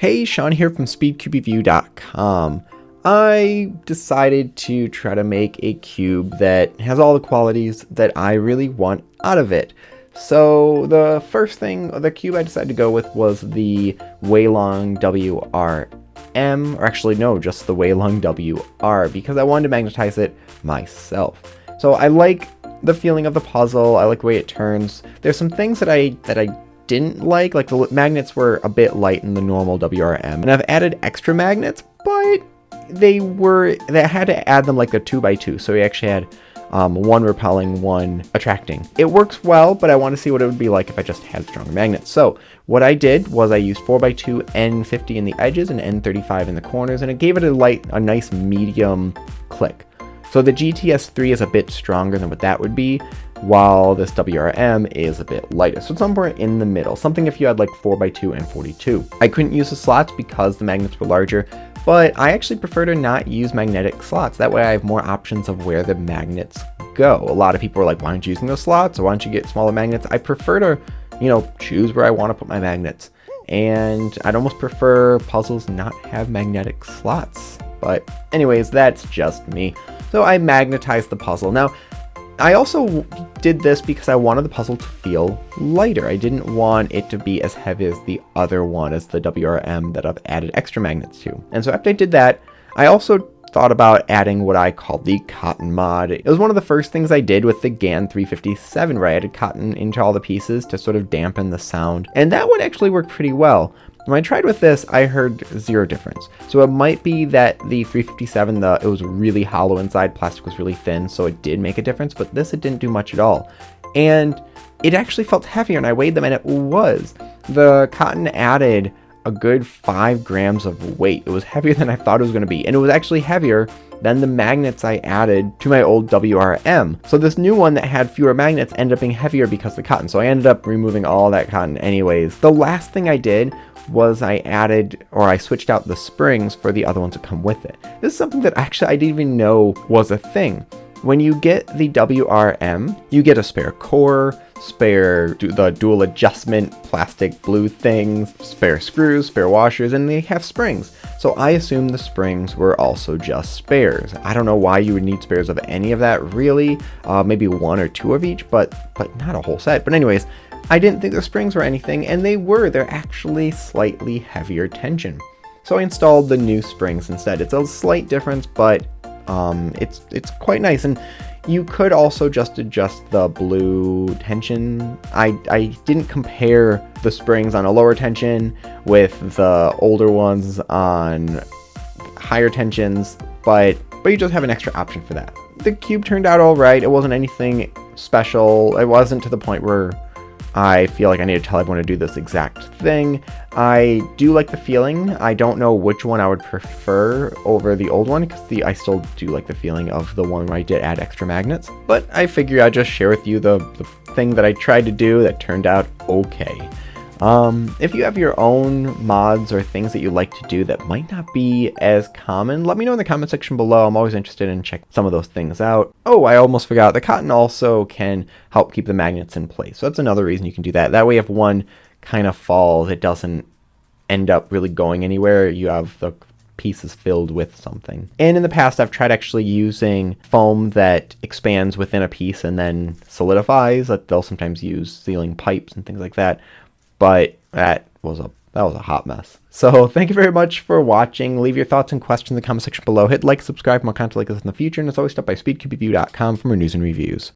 Hey, Sean here from SpeedCubeReview.com. I decided to try to make a cube that has all the qualities that I really want out of it. So the first thing, the cube I decided to go with was the WeiLong WRM, or actually no, just the WeiLong WR, because I wanted to magnetize it myself. So I like the feeling of the puzzle, I like the way it turns. There's some things that I didn't like the magnets were a bit light in the normal WRM, and I've added extra magnets, but they had to add them like a 2x2, so we actually had one repelling, one attracting. It works well, but I want to see what it would be like if I just had stronger magnets. So what I did was I used 4x2 N50 in the edges and N35 in the corners, and it gave it a nice medium click. So the GTS3 is a bit stronger than what that would be, while this WRM is a bit lighter. So it's somewhere in the middle, something if you had like 4x2 and 42. I couldn't use the slots because the magnets were larger, but I actually prefer to not use magnetic slots. That way I have more options of where the magnets go. A lot of people are like, why aren't you using those slots? Or why don't you get smaller magnets? I prefer to, choose where I want to put my magnets. And I'd almost prefer puzzles not have magnetic slots. But anyways, that's just me. So I magnetized the puzzle. Now, I also did this because I wanted the puzzle to feel lighter. I didn't want it to be as heavy as the other one, as the WRM that I've added extra magnets to. And so after I did that, I also thought about adding what I called the cotton mod. It was one of the first things I did with the GAN 357, where I added cotton into all the pieces to sort of dampen the sound. And that one actually worked pretty well. When I tried with this, I heard zero difference. So it might be that the 357, it was really hollow inside, plastic was really thin, so it did make a difference, but this, it didn't do much at all. And it actually felt heavier, and I weighed them, and it was. The cotton added a good 5 grams of weight. It was heavier than I thought it was going to be, and it was actually heavier than the magnets I added to my old WRM. So this new one that had fewer magnets ended up being heavier because of the cotton, so I ended up removing all that cotton anyways. The last thing I did was I switched out the springs for the other ones that come with it. This is something that actually I didn't even know was a thing. When you get the WRM, you get a spare core, the dual adjustment plastic blue things, spare screws, spare washers, and they have springs. So I assume the springs were also just spares. I don't know why you would need spares of any of that really, maybe 1 or 2 of each, but not a whole set. But anyways, I didn't think the springs were anything, and they're actually slightly heavier tension. So I installed the new springs instead. It's a slight difference, but it's quite nice. And you could also just adjust the blue tension. I didn't compare the springs on a lower tension with the older ones on higher tensions, but you just have an extra option for that. The cube turned out all right. It wasn't anything special. It wasn't to the point where I feel like I need to tell everyone to do this exact thing. I do like the feeling. I don't know which one I would prefer over the old one, because I still do like the feeling of the one where I did add extra magnets. But I figure I'd just share with you the thing that I tried to do that turned out okay. If you have your own mods or things that you like to do that might not be as common, let me know in the comment section below. I'm always interested in checking some of those things out. Oh, I almost forgot. The cotton also can help keep the magnets in place. So that's another reason you can do that. That way if one kind of falls, it doesn't end up really going anywhere. You have the pieces filled with something. And in the past, I've tried actually using foam that expands within a piece and then solidifies. They'll sometimes use sealing pipes and things like that. But that was a hot mess. So thank you very much for watching. Leave your thoughts and questions in the comment section below. Hit like, subscribe for more content like this in the future. And as always, stop by SpeedCubeReview.com for more news and reviews.